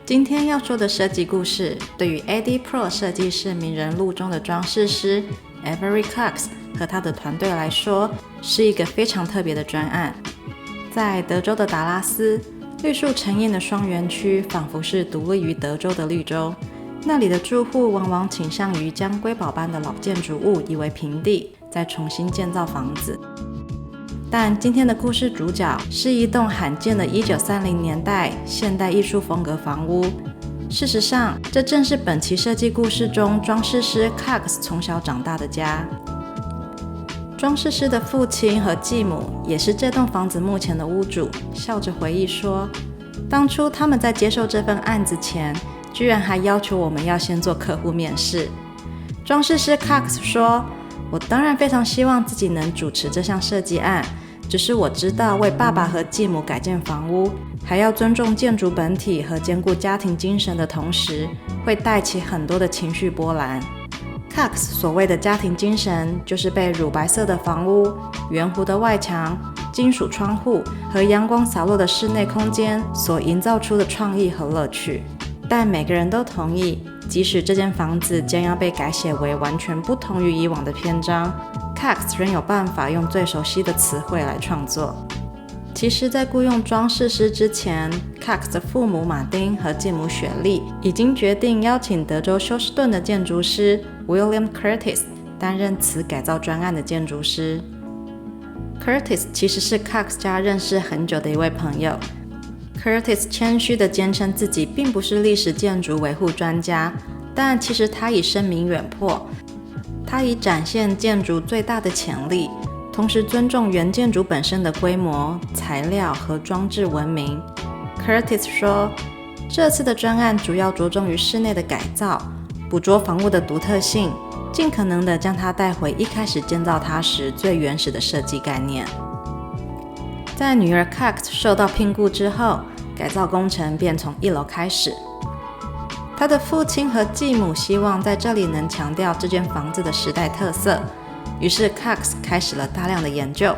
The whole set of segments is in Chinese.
今天要说的设计故事，对于 AD Pro 设计师名人录中的装饰师 Avery Cox 和他的团队来说，是一个非常特别的专案。在德州的达拉斯，绿树成荫的双园区仿佛是独立于德州的绿洲，那里的住户往往倾向于将瑰宝般的老建筑物夷为平地，再重新建造房子。但今天的故事主角是一栋罕见的1930年代现代艺术风格房屋。事实上，这正是本期设计故事中装饰师 Cox 从小长大的家。装饰师的父亲和继母也是这栋房子目前的屋主，笑着回忆说，当初他们在接受这份案子前，居然还要求我们要先做客户面试。装饰师 Cox 说，我当然非常希望自己能主持这项设计案，只是我知道为爸爸和继母改建房屋，还要尊重建筑本体和兼顾家庭精神的同时，会带起很多的情绪波澜。Cox 所谓的家庭精神，就是被乳白色的房屋、圆弧的外墙、金属窗户和阳光洒落的室内空间所营造出的创意和乐趣。但每个人都同意，即使这间房子将要被改写为完全不同于以往的篇章， Cox 仍有办法用最熟悉的词汇来创作。其实在雇用装饰师之前， Cox 的父母马丁和继母雪莉已经决定邀请德州休斯顿的建筑师 William Curtis 担任此改造专案的建筑师。 Curtis 其实是 Cox 家认识很久的一位朋友。Curtis 谦虚地坚称自己并不是历史建筑维护专家，但其实他已声名远播，他以展现建筑最大的潜力，同时尊重原建筑本身的规模、材料和装置闻名。Curtis 说，这次的专案主要着重于室内的改造，捕捉房屋的独特性，尽可能地将它带回一开始建造它时最原始的设计概念。在女儿 Cox 受到聘雇之后，改造工程便从1楼开始。他的父亲和继母希望在这里能强调这间房子的时代特色，于是 Cox 开始了大量的研究，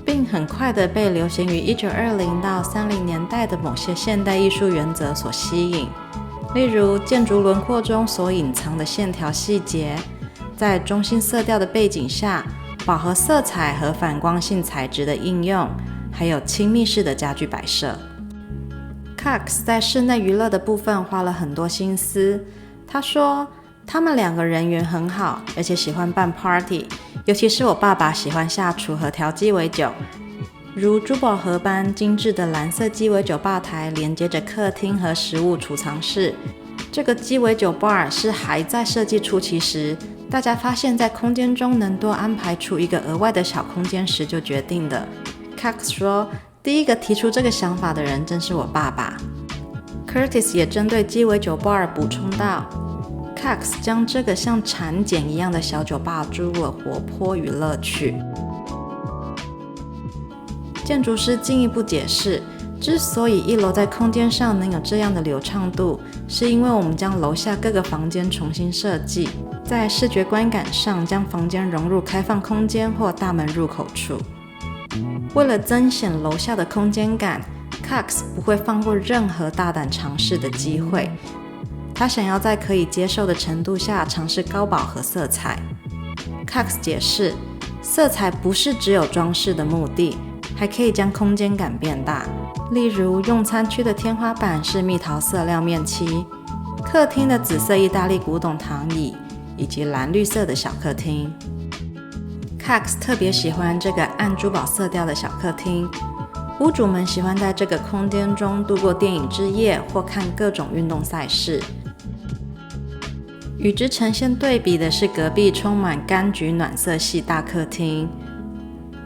并很快地被流行于1920到30年代的某些现代艺术原则所吸引，例如建筑轮廓中所隐藏的线条细节，在中性色调的背景下，饱和色彩和反光性材质的应用，还有亲密式的家具摆设。Cox 在室内娱乐的部分花了很多心思。他说，他们2个人缘很好，而且喜欢办 party， 尤其是我爸爸喜欢下厨和调鸡尾酒，如珠宝盒般精致的蓝色鸡尾酒吧台连接着客厅和食物储藏室。这个鸡尾酒 bar 是还在设计初期时，大家发现在空间中能多安排出一个额外的小空间时就决定的。Cox 说，第一个提出这个想法的人正是我爸爸。Curtis 也针对鸡尾酒 bar 补充道， Cox 将这个像产检一样的小酒吧注入了活泼与乐趣。建筑师进一步解释，之所以1楼在空间上能有这样的流畅度，是因为我们将楼下各个房间重新设计，在视觉观感上将房间融入开放空间或大门入口处。为了增显楼下的空间感， Cox 不会放过任何大胆尝试的机会，他想要在可以接受的程度下尝试高饱和色彩。 Cox 解释，色彩不是只有装饰的目的，还可以将空间感变大，例如用餐区的天花板是蜜桃色亮面漆，客厅的紫色意大利古董躺椅，以及蓝绿色的小客厅。Cox 特别喜欢这个暗珠宝色调的小客厅，屋主们喜欢在这个空间中度过电影之夜或看各种运动赛事。与之呈现对比的是隔壁充满柑橘暖色系大客厅。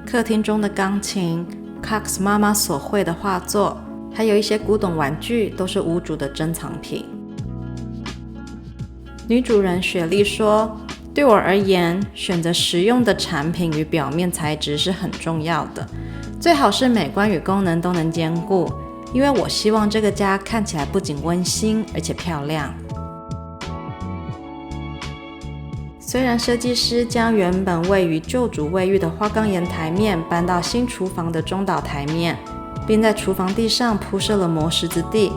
客厅中的钢琴、Cox 妈妈所绘的画作，还有一些古董玩具都是屋主的珍藏品。女主人雪莉说，对我而言，选择实用的产品与表面材质是很重要的，最好是美观与功能都能兼顾，因为我希望这个家看起来不仅温馨，而且漂亮。虽然设计师将原本位于旧主卫浴的花岗岩台面搬到新厨房的中岛台面，并在厨房地上铺设了磨石子地，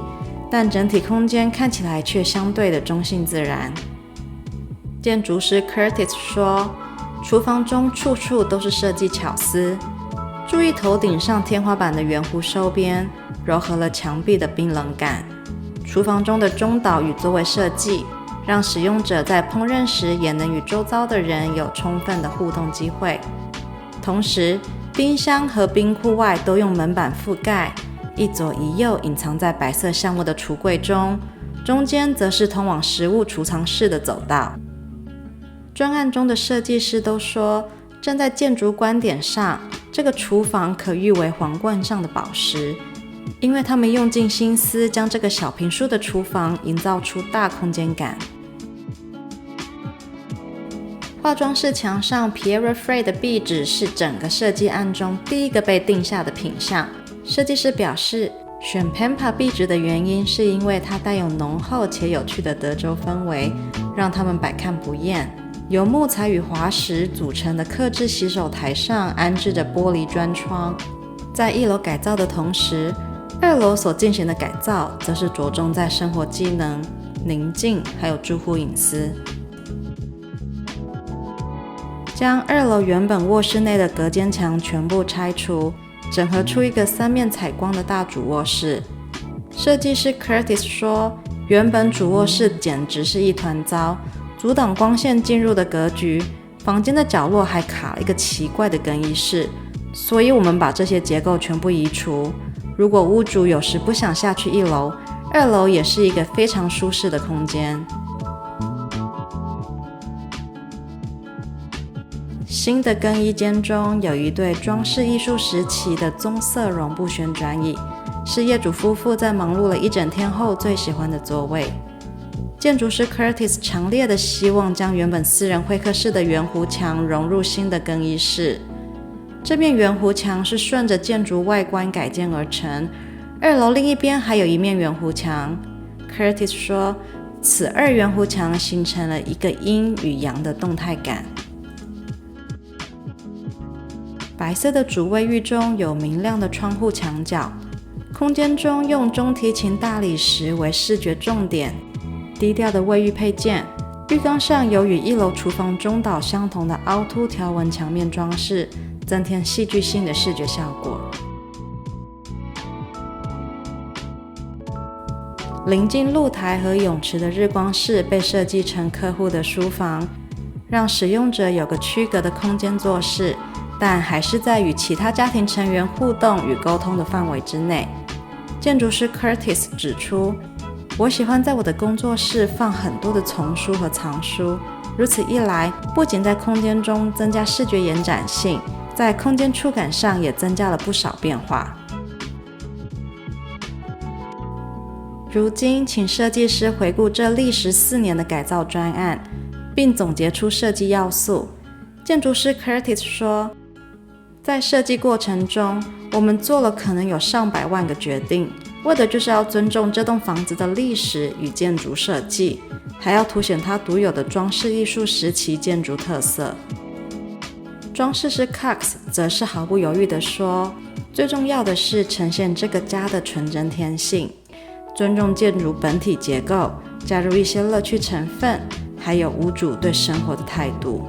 但整体空间看起来却相对的中性自然。建筑师 Curtis 说，厨房中处处都是设计巧思，注意头顶上天花板的圆弧收边，柔和了墙壁的冰冷感。厨房中的中岛与座位设计，让使用者在烹饪时也能与周遭的人有充分的互动机会。同时，冰箱和冰库外都用门板覆盖，一左一右隐藏在白色橡木的橱柜中，中间则是通往食物储藏室的走道。专案中的设计师都说，站在建筑观点上，这个厨房可誉为皇冠上的宝石，因为他们用尽心思将这个小坪数的厨房营造出大空间感。化妆室墙上 Pierre Frey 的壁纸是整个设计案中第一个被定下的品项。设计师表示，选 Pampa 壁纸的原因是因为它带有浓厚且有趣的德州氛围，让它们百看不厌。由木材与滑石组成的客制洗手台上安置着玻璃砖窗。在1楼改造的同时，2楼所进行的改造则是着重在生活机能、宁静还有住户隐私。将2楼原本卧室内的隔间墙全部拆除，整合出一个3面采光的大主卧室。设计师 Curtis 说，原本主卧室简直是一团糟，阻挡光线进入的格局，房间的角落还卡了一个奇怪的更衣室，所以我们把这些结构全部移除。如果屋主有时不想下去1楼，2楼也是一个非常舒适的空间。新的更衣间中有一对装饰艺术时期的棕色绒布旋转椅，是业主夫妇在忙碌了一整天后最喜欢的座位。建筑师 Curtis 强烈的希望将原本私人会客室的圆弧墙融入新的更衣室。这面圆弧墙是顺着建筑外观改建而成，2楼另一边还有一面圆弧墙。Curtis 说，此2圆弧墙形成了一个阴与阳的动态感。白色的主卫浴中有明亮的窗户墙角，空间中用中提琴大理石为视觉重点，低调的卫浴配件。浴缸上有与1楼厨房中岛相同的凹凸条纹墙面装饰，增添戏剧性的视觉效果。临近露台和泳池的日光室被设计成客户的书房，让使用者有个区隔的空间做事，但还是在与其他家庭成员互动与沟通的范围之内。建筑师 Curtis 指出，我喜欢在我的工作室放很多的丛书和藏书，如此一来，不仅在空间中增加视觉延展性，在空间触感上也增加了不少变化。如今，请设计师回顾这历时4年的改造专案，并总结出设计要素。建筑师 Curtis 说，在设计过程中，我们做了可能有上百万个决定，为的就是要尊重这栋房子的历史与建筑设计，还要凸显它独有的装饰艺术时期建筑特色。装饰师 Cox 则是毫不犹豫地说，最重要的是呈现这个家的纯真天性，尊重建筑本体结构，加入一些乐趣成分，还有屋主对生活的态度。